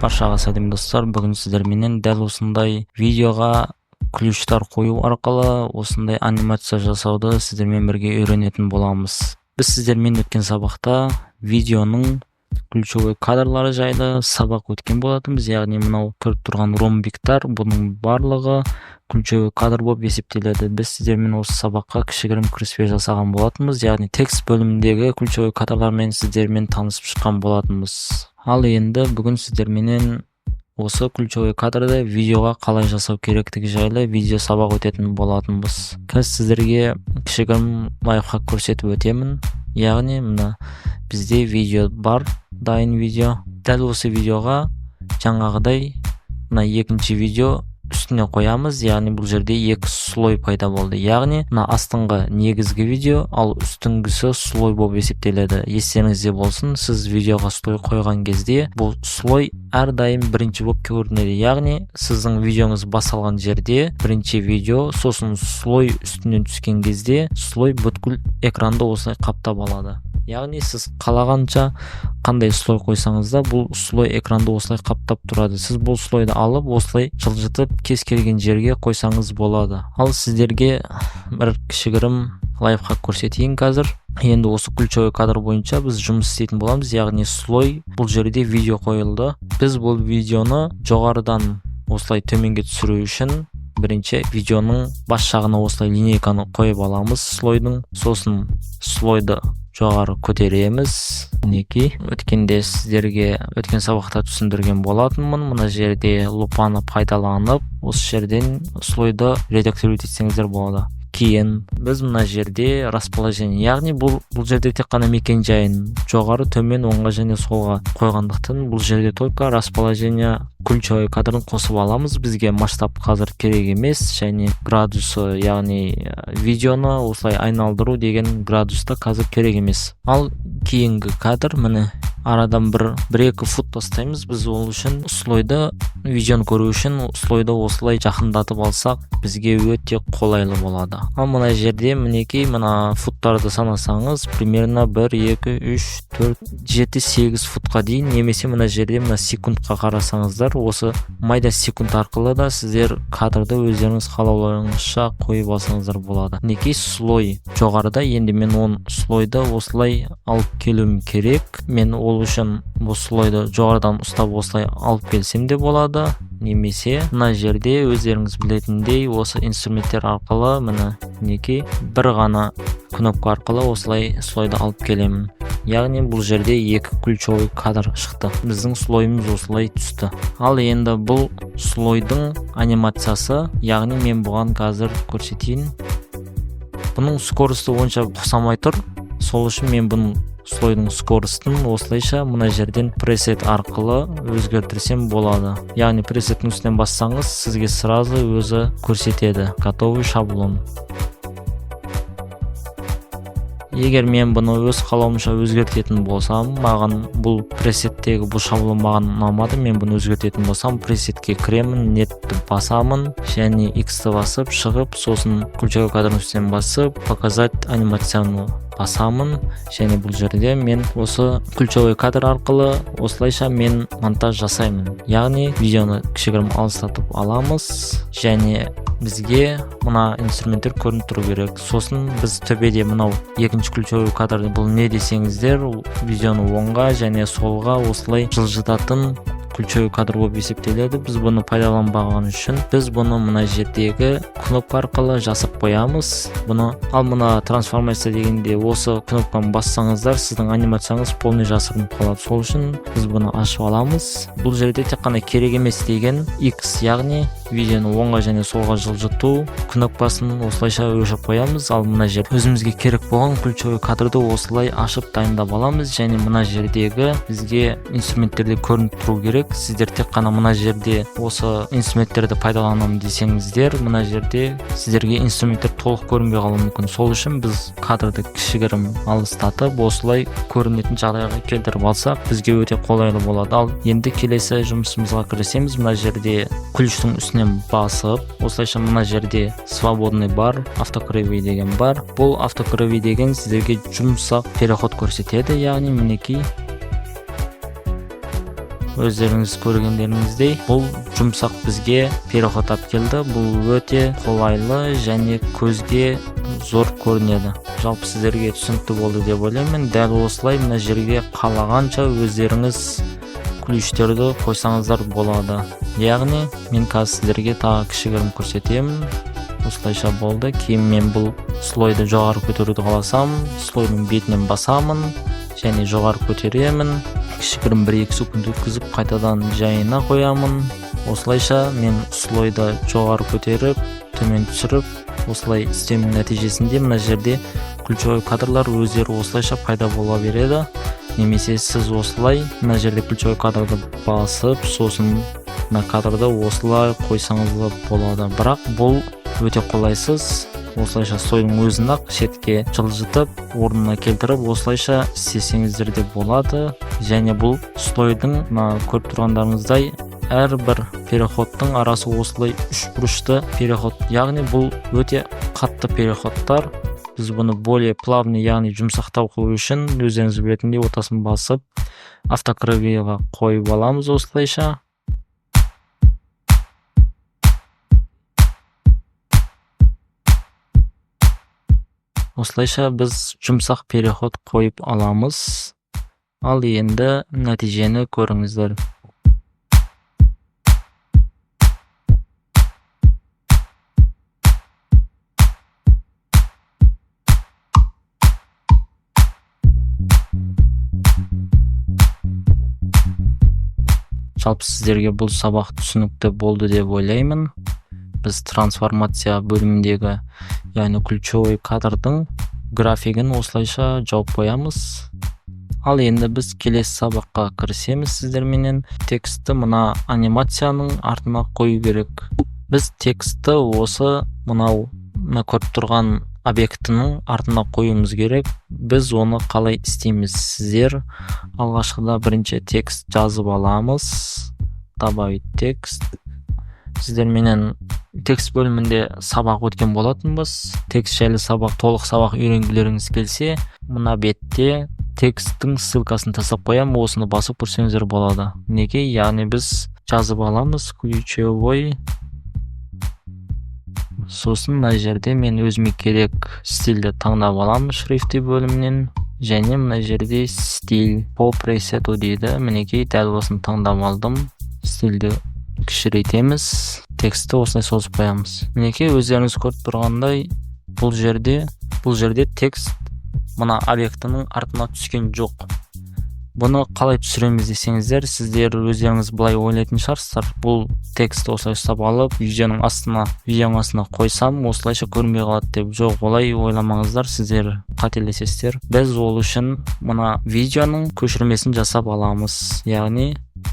Баршаға сәлем достар, бүгін сіздер менен дәл осындай видеоға ключтар қою арқылы осындай анимация жасауды сіздермен бірге үйренетін боламыз. Біз сіздермен өткен сабақта видеоның ключевой кадрлары жайлы сабақ өткен болатынбыз. Яғни мынау көріп тұрған ромбиктар, бұның барлығы ключевой кадр болып есептеледі. Біз сіздермен осы сабаққа кішігірім кіріспе жасаған болатынбыз. Яғни текст бөліміндегі ключевой кадрлармен сіздермен танысып шыққан болатынбыз. Ал енді бүгін сіздерменен осы ключевой кадрды видеоға қалай жасау керектігі жайлы видео сабақ өтетін болатынбыз. Қазір сіздерге кішігірім лайфхак көрсетіп өтемін. Яғни мына бізде видео бар, дайын видео. Дәл осы видеоға жаңағыдай мына екінші видео үстіне қоямыз. Яғни бұл жерде екі слой пайда болды. Яғни мына астыңғы негізгі видео, ал үстіңгісі слой болып есептеледі. Естеріңізде болсын, сіз видеоға слой қойған кезде бұл слой әрдайым бірінші болып көрінеді. Яғни сіздің видеоңыз басталған жерде бірінші видео, сосын слой үстінен түскен кезде слой бүткіл экранды осылай қаптап алады. Яғни сіз қалағанша қандай слой қойсаңыз да бұл слой экранды осылай қаптап тұрады. Сіз бұл слойды алып осылай жылжытып кез келген жерге қойсаңыз болады. Ал сіздерге бір кішігірім лайфхак көрсетейін қазір. Енді осы ключевой кадр бойынша біз жұмыс істейтін боламыз. Яғни слой, бұл жерде видео қойылды. Біз бұл видеоны жоғарыдан осылай төменге түсіру үшін бірінші видеоның бас жағына осылай линейканы қойып аламыз слойдың. Сосын слойды жоғары көтереміз. Мінекей, өткенде сіздерге өткен сабақта түсіндірген болатынмын. Мына жерде лупаны пайдаланып, осы жерден слойды редактировать етсеңіздер болады. Кейін біз мына жерде расположение, яғни бұл жерде тек қана мекен жайын жоғары, төмен, оңға және солға қойғандықтан бұл жерде только расположение ключевой кадрын қосып аламыз. Бізге масштаб қазір керек емес, және градусы, яғни видеоны осылай айналдыру деген градуста қазір керек емес. Ал кейінгі кадр, міне арадан бір-екі фут тастаймыз. Біз ол үшін слойды, видеоны көру үшін слойды осылай жақындатып алсақ, бізге өте қолайлы болады. Ал мына жерде мінекей мына футтарды санасаңыз, примерно 1, 2, 3, 4, 7, 8 футқа дейін, немесе мына жерде мына секундқа қарасаңыздар, осы майда секунд арқылы да сіздер кадрды өздеріңіз қалауларыңызша қойып алсаңыздар болады. Мінекей слой жоғарыда, енді мен он слойды осылай алып келуім керек. Мен ол үшін бұл слойды жоғарыдан ұстап осылай алып келсем де болады, немесе мына жерде өздеріңіз білетіндей осы инструменттер арқылы мінекей бір ғана кнопка арқылы осылай слойды алып келемін. Яғни бұл жерде екі ключевой кадр шықты. Біздің слойымыз осылай түсті. Ал енді бұл слойдың анимациясы, яғни мен бұған қазір көрсетейін. Бұның скоросты онша ұқсамай тұр. Сол үшін мен бұның слойдың скоростын осылайша мына жерден пресет арқылы өзгертірсем болады. Яғни пресеттің үстінен бассаңыз, сізге сразу өзі көрсетеді. Готовый шаблон. Егер мен бұны өз қалауымша өзгертетін болсам, маған бұл пресеттегі бұл шаблон маған ұнамады, мен бұны өзгертетін болсам, пресетке кіремін, нетті басамын, және X-ті басып, шығып, сосын ключевой кадрын үстінен басып, показать анимацияны басамын, және бұл жерде мен осы ключевой кадр арқылы осылайша мен монтаж жасаймын. Яғни видеоны кішігірім алыстатып аламыз, және бізге мына инструменттер көрініп тұру керек. Сосын біз төбеде мынау екінші ключевой кадрды, бұл не десеңіздер, видеоны оңға және солға осылай жылжытатын ключевой кадр болып есептеледі. Біз бұны пайдаланбаған үшін біз бұны мына жердегі кнопка арқылы жасап қоямыз. Ал мына трансформация дегенде осы кнопканы бассаңыздар, сіздің анимацияңыз полный жасырынып қалады. Сол үшін біз бұны ашып аламыз. Бұл жерде тек қана керек емес деген X, яғни видеоны оңға және солға жылжыту кнопкасын осылайша өшіріп қоямыз. Ал мына жер өзімізге керек болған ключевой кадрды осылай ашып дайындап аламыз, және мына жердегі бізге инструменттерде көрініп тұру керек. Сіздер тек қана мына жерде осы инструменттерді пайдаланамын десеңіздер, мына жерде сіздерге инструменттер толық көрінбей қалуы мүмкін. Сол үшін біз кадрды кішігірім алыстатып осылай көрінетін жағдайға келтіріп алсақ, бізге өте қолайлы болады. Ал енді келесі жұмысымызға кірісеміз. Мына жерде ключтың үстінен басып, осылайша мына жерде свободный бар, автокрылый деген бар. Бұл автокрылый деген сіздерге жұмсақ переход көрсетеді. Яғни мінекей өздеріңіз көргендеріңіздей бұл жұмсақ бізге переход алып келді. Бұл өте қолайлы және көзге зор көрінеді. Жалпы сіздерге түсінікті болды деп ойлаймын. Дәл осылай мына жерге қалағанша өздеріңіз ключтерді қойсаңыздар болады. Яғни мен қазір сіздерге тағы кішігірім көрсетемін. Осылайша болды. Кейін мен бұл слойды жоғары көтеруді қаласам, слойдың бетінен басамын және жоғары көтеремін. Кішігірім 1-2 секунд өткізіп қайтадан жайына қоямын. Осылайша мен слойды жоғары көтеріп, төмен түсіріп, осылай істеудің нәтижесінде мына жерде ключевой кадрлар өздері осылайша пайда бола береді. Немесе сіз осылай мына жерде ключевой кадрды басып, сосын мына кадрды осылай қойсаңыз болады. Бірақ бұл өте қолайсыз. Осылайша слойдың өзін-ақ шетке жылжытып, орнына келтіріп, осылайша істесеңіздер де болады. Және бұл слойдың көріп тұрғандарыңыздай әрбір переходтың арасы осылай 3 бұрышты переход. Яғни бұл өте қатты переходтар. Біз бұны более плавный, яғни жұмсақтау қылу үшін өздеріңіз білетіндей ортасын басып автокрыльеға қойып аламыз осылайша. Осылайша біз жұмсақ переход қойып аламыз. Ал енді нәтижені көріңіздер. Жалпы сіздерге бұл сабақ түсінікті болды деп ойлаймын. Біз трансформация бөліміндегі, яғни ключевой кадрдың графигін осылайша жауып қоямыз. Ал енді біз келесі сабаққа кірісеміз сіздерменен. Текстті мына анимацияның артына қою керек. Біз текстті осы мынау көріп тұрған объектінің артына қоюымыз керек. Біз оны қалай істейміз? Сіздер алғашқыда бірінші текст жазып аламыз. Добавить текст. Сіздерменен текст бөлімінде сабақ өткен болатынбыз. Текст жайлы сабақ, толық сабақ үйренгілеріңіз келсе, мына бетте тексттің ссылкасын тастап қоямын, осыны басып көрсеңіздер болады. Неге? Яғни біз жазып аламыз ключевой. Сосын мына жерде мен өзіме керек стильді таңдап аламын шрифті бөлімінен. Және мына жерде стиль по пресету дейді. Мінекей дәл осыны таңдап алдым. Стильді кішірейтеміз, текстті осылай созып қоямыз. Мінекей өздеріңіз көріп тұрғандай, бұл жерде текст мына объектінің артына түскен жоқ. Бұны қалай түсіреміз десеңіздер, сіздер өздеріңіз былай ойлайтын шығарсыздар. Бұл текстті осылай ұстап алып, видеоның астына қойсам, осылайша көрінбей қалады деп. Жоқ, олай ойламаңыздар, сіздер қателесесіздер. Біз ол үшін мына видеоның көшірмесін жасап аламыз. Яғни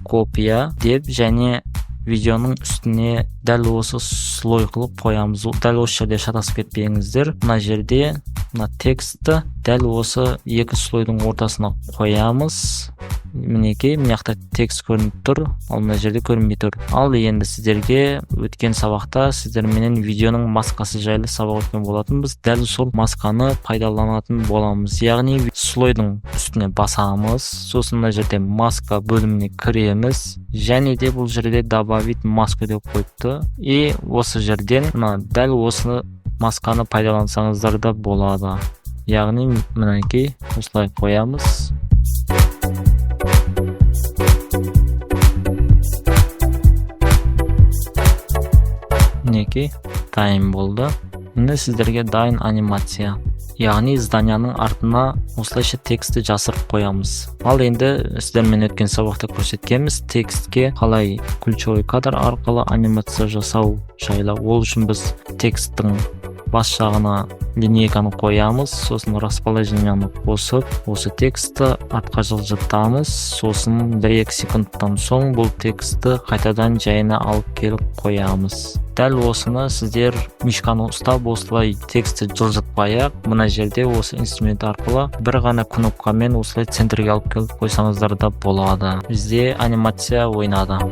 копия деп және видеоның үстіне дәл осы слой қылып қоямыз. Дәл осы жерде шатасып кетпеңіздер. Мына жерде мына текстті дәл осы екі слойдың ортасына қоямыз. Мінекей, мына жақта текст көрініп тұр, ал мына жерде көрінбей тұр. Ал енді сіздерге өткен сабақта сіздерменен видеоның маскасы жайлы сабақ өткен болатынбыз. Дәл сол масканы пайдаланатын боламыз. Яғни слойдың үстіне басамыз, сосын мына жерде маска бөліміне кіреміз, және де бұл жерде добавить маску деп қойыпты. И осы жерден дәл осы масканы пайдалансаңыздар да болады. Яғни мінекей осылай қоямыз. Мінекей дайын болды. Енді сіздерге дайын анимация. Яғни зданияның артына осылайша текстті жасырып қоямыз. Ал енді сіздермен өткен сабақта көрсеткенбіз текстке қалай ключевой кадр арқылы анимация жасау жайлы. Ол үшін біз тексттің бас жағына линейканы қоямыз, сосын расположенияны қосып, осы текстті артқа жылжытамыз, сосын 1-2 секундтан соң бұл текстті қайтадан жайына алып келіп қоямыз. Дәл осыны сіздер мишканы ұстап осылай текстті жылжытпай-ақ, мына жерде осы инструмент арқылы бір ғана кнопкамен осылай центрге алып келіп қойсаңыздар да болады. Бізде анимация ойнады.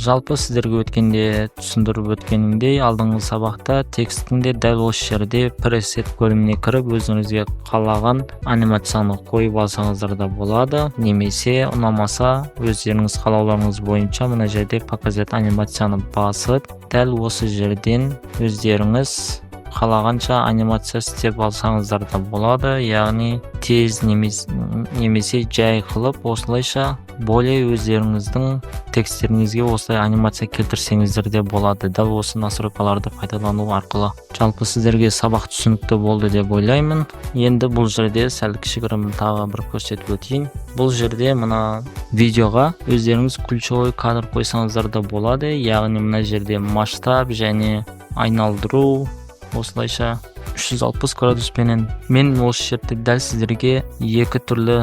Жалпы сіздерге өткенде түсіндіріп өткенімдей, алдыңғы сабақта текстінде дәл осы жерде пресет бөліміне кіріп, өзіңізге қалаған анимацияны қойып алсаңыздар да болады, немесе ұнамаса өздеріңіз қалауларыңыз бойынша мына жерде показать анимацияны басып, дәл осы жерден өздеріңіз қалағанша анимация істеп алсаңыздар да болады, яғни тез немесе жай қылып, осылайша более өздеріңіздің тексттеріңізге осылай анимация келтірсеңіздер де болады, дәл осы настройкаларды пайдалану арқылы. Жалпы сіздерге сабақ түсінікті болды деп ойлаймын. Енді бұл жерде сәл кішігірім тағы бір көрсетіп өтейін. Бұл жерде мына видеоға өздеріңіз ключевой кадр қойсаңыздар да болады, яғни мына жерде масштаб және айналдыру, осылайша 360 градуспенен. Мен осы жерде дәл сіздерге екі түрлі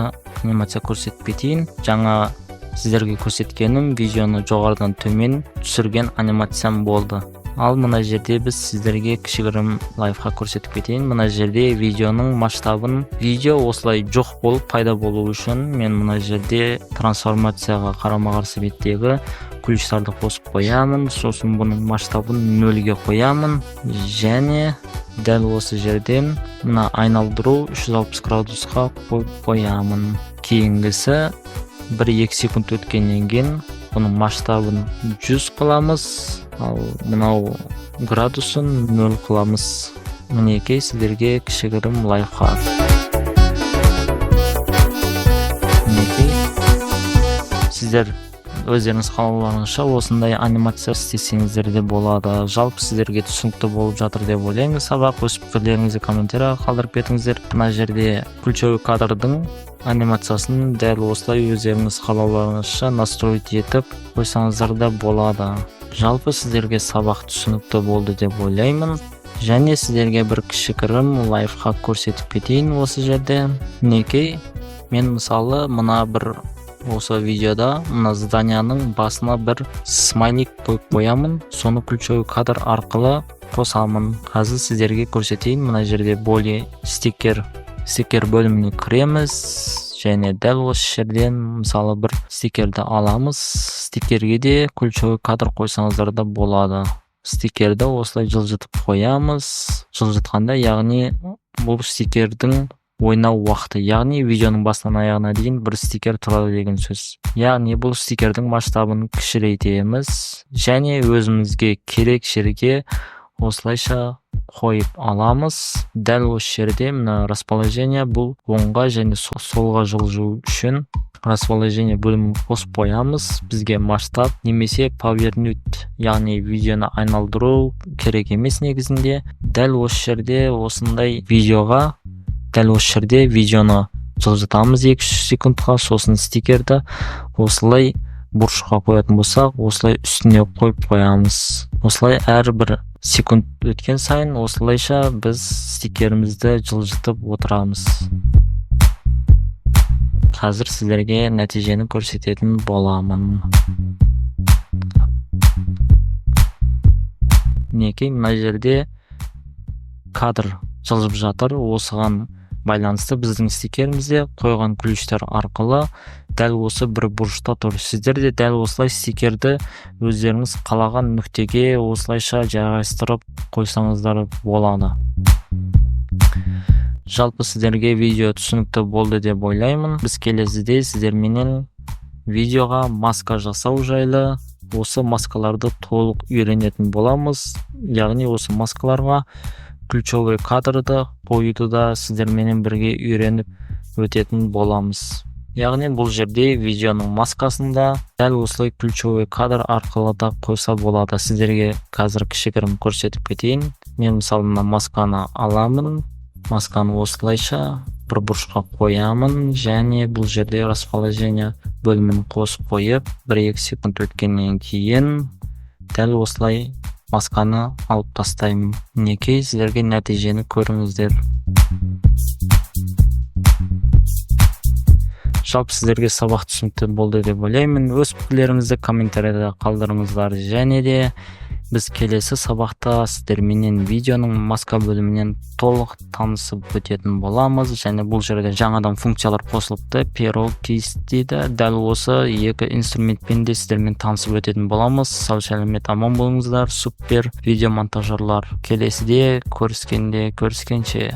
анимация көрсетіп кетейін. Жаңа сіздерге көрсеткенім видеоны жоғарыдан төмен түсірген анимациям болды. Ал мына жерде біз сіздерге кішігірім лайфқа көрсетіп кетейін. Мына жерде видеоның масштабын, видео осылай жоқ болып пайда болу үшін мен мына жерде трансформацияға қарама-қарсы беттегі ключтарды қосып қоямын, сосын бұның масштабын 0-ге қоямын және дәл осы жерден мына айналдыру 360 градусқа қойып қоямын. Кейінгісі 1-2 секунд өткеннен кейін бұның масштабын 100 қыламыз, ал мынау градусын 0 қыламыз. Мінекей сіздерге кішігірім лайфхак. Мінекей сіздер өздеріңіз қалауларыңызша осындай анимация істесеңіздер де болады. Жалпы сіздерге түсінікті болып жатыр деп ойлаймын сабақ. Өз пікірлеріңізді комментарийға қалдырып кетіңіздер. Мына жерде ключевой кадрдың анимациясын дәл осылай өздеріңіз қалауларыңызша настроить етіп қойсаңыздар да болады. Жалпы сіздерге сабақ түсінікті болды деп ойлаймын. Және сіздерге бір кішігірім лайфхак көрсетіп кетейін осы жерде. Мінекей мен мысалы мына бір осы видеода мына зданияның басына бір смайлик қойып қоямын, соны ключевой кадр арқылы қосамын. Қазір сіздерге көрсетейін. Мына жерде более стикер бөліміне кіреміз және дәл осы жерден мысалы бір стикерді аламыз. Стикерге де ключевой кадр қойсаңыздар да болады. Стикерді осылай жылжытып қоямыз. Жылжытқанда, яғни бұл стикердің ойнау уақыты, яғни видеоның басынан аяғына дейін бір стикер тұрады деген сөз. Яғни бұл стикердің масштабын кішірейтеміз және өзімізге керек жерге осылайша қойып аламыз. Дәл осы жерде мына расположение, бұл оңға және солға жылжу үшін расположение бөлімін қосып қоямыз. Бізге масштаб немесе повернуть, яғни видеоны айналдыру керек емес негізінде. Дәл осы жерде осындай видеоға дәл осы жерде видеоны жылжытамыз 2-3 секундқа, сосын стикерді осылай бұрышқа қоятын болсақ, осылай үстіне қойып қоямыз. Осылай әрбір секунд өткен сайын осылайша біз стикерімізді жылжытып отырамыз. Қазір сіздерге нәтижені көрсететін боламын. Мінекей мына жерде кадр жылжып жатыр. Осыған байланысты біздің стикерімізде қойған ключтар арқылы дәл осы бір бұрышта тұр. Сіздер де дәл осылай стикерді өздеріңіз қалаған нүктеге осылайша жайғастырып қойсаңыздар болады. Жалпы сіздерге видео түсінікті болды деп ойлаймын. Біз келесіде сіздерменен видеоға маска жасау жайлы, осы маскаларды толық үйренетін боламыз. Яғни осы маскаларға ключевой кадрды қоюды да сіздерменен бірге үйреніп өтетін боламыз. Яғни бұл жерде видеоның маскасында дәл осылай ключевой кадр арқылы да қойса болады. Сіздерге қазір кішігірім көрсетіп кетейін. Мен мысалы мына масканы аламын, масканы осылайша бір бұрышқа қоямын және бұл жерде расположение бөлімін қосып қойып 1-2 секунд өткеннен кейін дәл осылай масканы алып тастаймын. Мінекей сіздерге нәтижені көріңіздер. Жалпы сіздерге сабақ түсінікті болды деп ойлаймын. Өз пікірлеріңізді комментарийда қалдырыңыздар және де Биз келесі сабакта сиздер менен видеонун маска бөлүмүнөн толук таанышып өтөтүн боламыз және бул жерде жаңадан функциялар косулупту. Pero Keyst'de дәл осы эки инструментпен де сиздер менен таанышып өтөтүн боламыз. Сау саламат аман болуңуздар. Супер видео монтажерлар. Келесиде көрүшкенче.